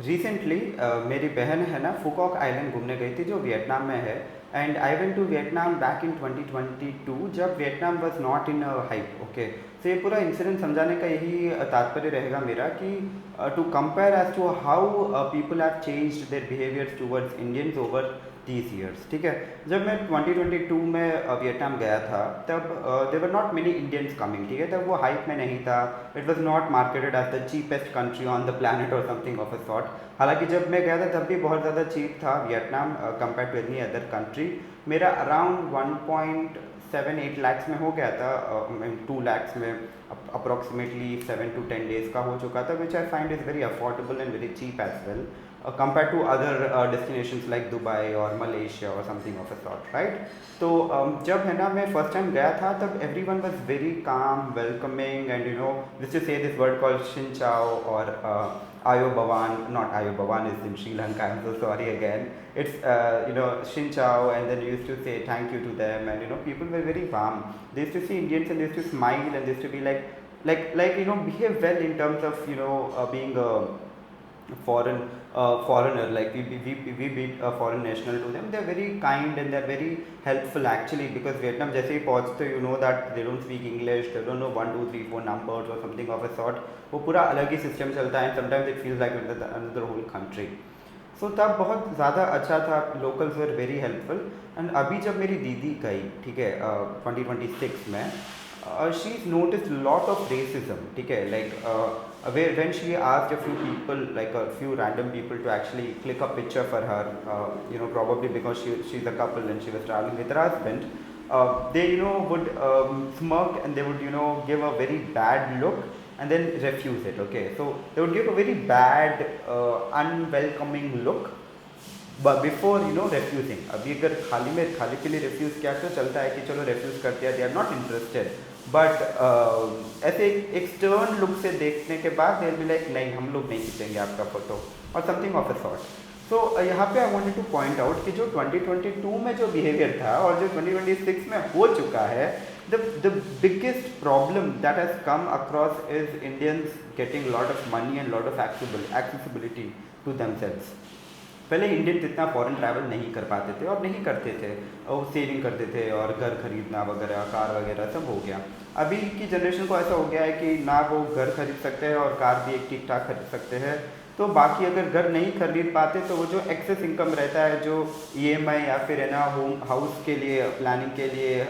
Recently मेरी बहन है ना फुकॉक आइलैंड घूमने गई थी जो वियतनाम में है। And I went to Vietnam back in 2022 जब Vietnam was not in hype. Okay, तो ये पूरा इंसिडेंट समझाने का यही तात्पर्य रहेगा मेरा कि to compare as to how people have changed their behaviours towards Indians over these years. ठीक है, जब मैं 2022 में वियतनाम गया था तब they were not many Indians coming. ठीक है, तब वो हाइप में नहीं था। It was not marketed as the cheapest country on the planet और समथिंग ऑफ अ सॉर्ट। हालांकि जब मैं गया था तब भी बहुत ज़्यादा चीप था Vietnam compare to any other country. मेरा अराउंड 1.78 लैक्स में हो गया था, 2 लैक्स में अप्रॉक्सीमेटली 7 to 10 days का हो चुका था, which I find is very affordable and very cheap as well compared to other destinations like Dubai or Malaysia or something of a sort, right? तो जब है ना मैं फर्स्ट टाइम गया था तब every one was very calm welcoming and this to say this word called शिनचाओ और Ayubowan, not Ayubowan is in Sri Lanka, I am so sorry again, it's शिनचाओ and then used to say thank you to them and people were very warm. They used to see Indians and they used to smile and they used to be like behave well in terms of being a foreigner, like we beat a foreign national to them. They're very kind and they're very helpful actually, because Vietnam जैसे ही पहुँचते that they don't speak English, they don't know 1 2 3 4 numbers or something of a sort। वो पूरा अलग ही system चलता है, and sometimes it feels like another whole country। सो तब बहुत ज़्यादा अच्छा था, locals were very helpful. And अभी जब मेरी दीदी गई, ठीक है, 2026 में, she is notice lot of racism. ठीक है, like when she asked a few people, like a few random people, to actually click a picture for her, probably because she's a couple and she was traveling with her husband, they would smirk and they would give a very bad look and then refuse it। Okay, so they would give a very bad unwelcoming look but before refusing। अभी अगर खाली के लिए refuse किया तो चलता है कि चलो रिफ्यूज़ करते हैं, they are not interested, but ऐसे एक स्टर्न लुक से देखने के बाद दे बी लाइक नहीं, हम लोग नहीं खींचेंगे आपका फोटो और समथिंग ऑफ अ सॉर्ट। सो यहाँ पे I wanted two point out कि जो 2022 में जो बिहेवियर था और जो 2026 में हो चुका है, the biggest problem that has come across is Indians getting a lot of money and lot of accessibility to themselves। पहले इंडियन इतना फॉरेन ट्रैवल नहीं कर पाते थे और नहीं करते थे, और सेविंग करते थे और घर खरीदना वगैरह, कार वगैरह सब हो गया। अभी की जनरेशन को ऐसा हो गया है कि ना वो घर खरीद सकते हैं और कार भी एक ठीक ठाक खरीद सकते हैं। तो बाकी अगर घर नहीं खरीद पाते तो वो जो एक्सेस इनकम रहता है, जो ईएमआई या फिर है ना होम हाउस के लिए प्लानिंग के लिए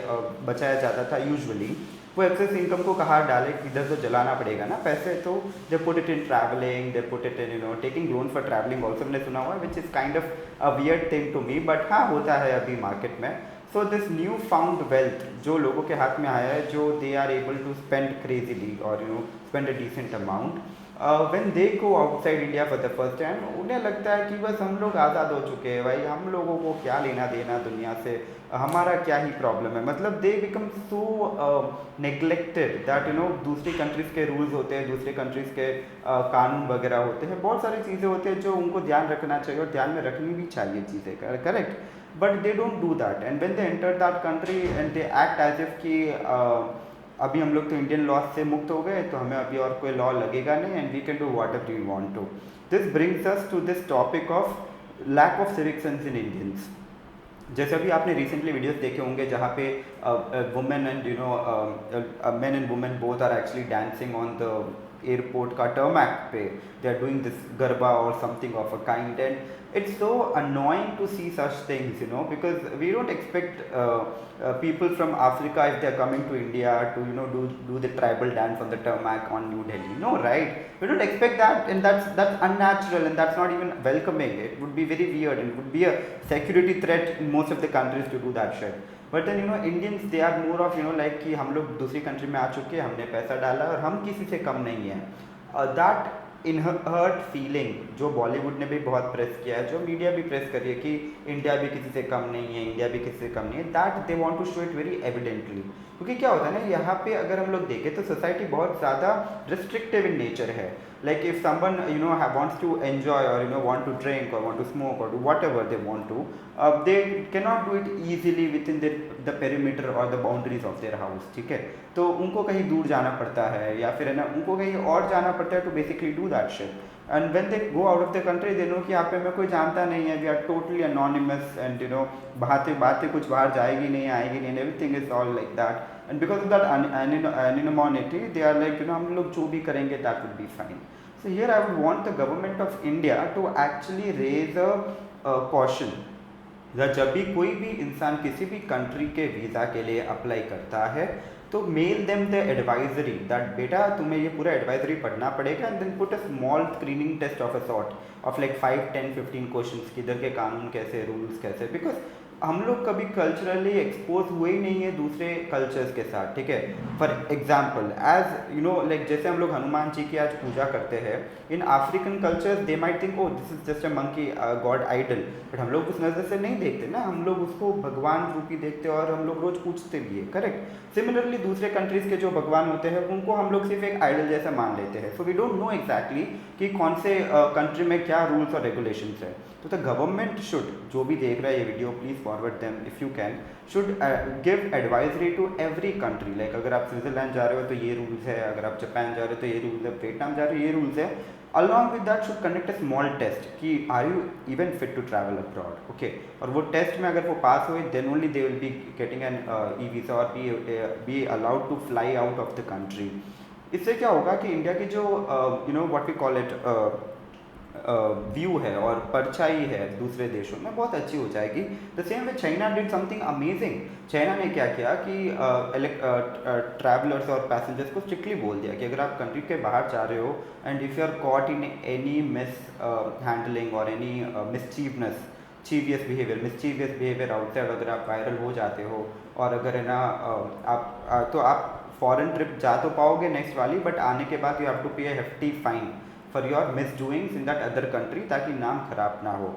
बचाया जाता था यूजुअली, वो एक्सेस इनकम को कहाँ डाले, इधर तो जलाना पड़ेगा ना पैसे। तो they put it in travelling, they put it in taking loan for travelling also, मैंने सुना हुआ है, which is kind of a weird thing to me, but हाँ होता है अभी मार्केट में। So this new found wealth जो लोगों के हाथ में आया है, जो they are able to spend crazily और spend a decent amount when they go outside India for the first time, उन्हें लगता है कि बस हम लोग आज़ाद हो चुके हैं भाई, हम लोगों को क्या लेना देना दुनिया से, हमारा क्या ही प्रॉब्लम है। मतलब they become so neglected that दूसरी कंट्रीज़ के रूल्स होते हैं, दूसरे कंट्रीज़ के कानून वगैरह होते हैं, बहुत सारी चीज़ें होती हैं जो उनको ध्यान रखना चाहिए और ध्यान में रखनी भी चाहिए चीज़ें, correct, but they don't do that. And when they enter that country and they act as if कि अभी हम लोग तो इंडियन लॉ से मुक्त हो गए तो हमें अभी और कोई लॉ लगेगा नहीं, and we can do whatever we want to. This brings us to this topic of lack of civic sense in Indians. जैसे अभी आपने रिसेंटली वीडियोस देखे होंगे जहाँ पे women and men and women both are actually dancing on the airport का tarmac पे, they are doing this garba और something of a kind, and it's so annoying to see such things, because we don't expect people from Africa, if they are coming to India, to do the tribal dance on the tarmac on New Delhi, no, right? We don't expect that, and that's unnatural and that's not even welcoming. It would be very weird and it would be a security threat in most of the countries to do that shit। But then Indians, they are more of like कि हम लोग दूसरी country में आ चुके हैं, हमने पैसा डाला और हम किसी से कम नहीं है। दैट इनहर्ट फीलिंग जो बॉलीवुड ने भी बहुत प्रेस किया है, जो मीडिया भी प्रेस करी है कि इंडिया भी किसी से कम नहीं है, इंडिया भी किसी से कम नहीं है, that they want to show it very evidently. क्योंकि क्या होता है ना, यहाँ पे अगर हम लोग देखें तो सोसाइटी बहुत ज़्यादा रिस्ट्रिक्टिव इन नेचर है। like if someone wants to enjoy or want to drink or want to smoke or do whatever they want to, they cannot do it easily within the perimeter or the boundaries of their house। ठीक है, तो उनको कहीं दूर जाना पड़ता है या फिर है ना उनको कहीं और जाना पड़ता है to basically do that shit। And when they go out of the country they know कि यहाँ पे हमें कोई जानता नहीं है, we are totally anonymous and बातें बातें कुछ बाहर जाएगी नहीं, आएगी नहीं, everything is all like that, and because of that anonymity they are like हम लोग जो भी करेंगे that would be fine. So here I would want the government of India to actually raise a caution जब भी कोई भी इंसान किसी भी कंट्री के वीज़ा के लिए अप्लाई करता है तो mail them the advisory that बेटा तुम्हें ये पूरा एडवाइजरी पढ़ना पड़ेगा, and then put a small screening test of a sort of like 5, 10, 15 questions, किधर के कानून कैसे, रूल्स कैसे, बिकॉज हम लोग कभी कल्चरली एक्सपोज हुए ही नहीं है दूसरे कल्चर्स के साथ, ठीक है. फॉर एग्जाम्पल एज लाइक जैसे हम लोग हनुमान जी की आज पूजा करते हैं, in African cultures they might think oh this is just a monkey god idol, but हम लोग उस नज़र से नहीं देखते ना, हम लोग उसको भगवान रूपी देखते हैं और हम लोग रोज पूछते भी है, करेक्ट. सिमिलरली दूसरे कंट्रीज़ के जो भगवान होते हैं उनको हम लोग सिर्फ एक आइडल जैसा मान लेते हैं. So we don't know exactly कि कौन से कंट्री में क्या रूल्स और रेगुलेशंस है. तो द गवर्नमेंट शुड, जो भी देख रहा है ये video please forward them if you can, should give advisory to every country. Like अगर आप स्विट्जरलैंड जा रहे हो तो ये रूल्स है, अगर आप जापान जा रहे हो तो ये रूल्स है, वियतनाम जा रहे हो ये रूल्स है. Along with that should conduct a small test कि are you even fit to travel abroad, okay. और वो टेस्ट में अगर वो पास हुए then only they will be getting an e visa और be allowed to fly out of the country. इससे क्या होगा कि इंडिया की जो what we call it view है और परछाई है दूसरे देशों में बहुत अच्छी हो जाएगी. The same way China did something amazing. China ने क्या किया कि ट्रैवलर्स और पैसेंजर्स को स्ट्रिक्टली बोल दिया कि अगर आप कंट्री के बाहर जा रहे हो and if you are caught in any mishandling और एनी मिसचीवियस बिहेवियर आउटसाइड, अगर आप वायरल हो जाते हो और अगर है ना आप फॉरेन ट्रिप जा तो पाओगे नेक्स्ट वाली, बट आने के बाद you have to pay a hefty fine for your misdoings in that other country ताकि नाम खराब ना हो.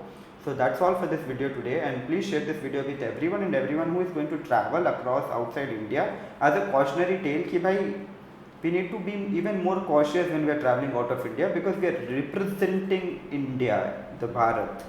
So that's all for this video today, and please share this video with everyone and everyone who is going to travel across outside India as a cautionary tale कि भाई we need to be even more cautious when we are traveling out of India because we are representing India, the Bharat.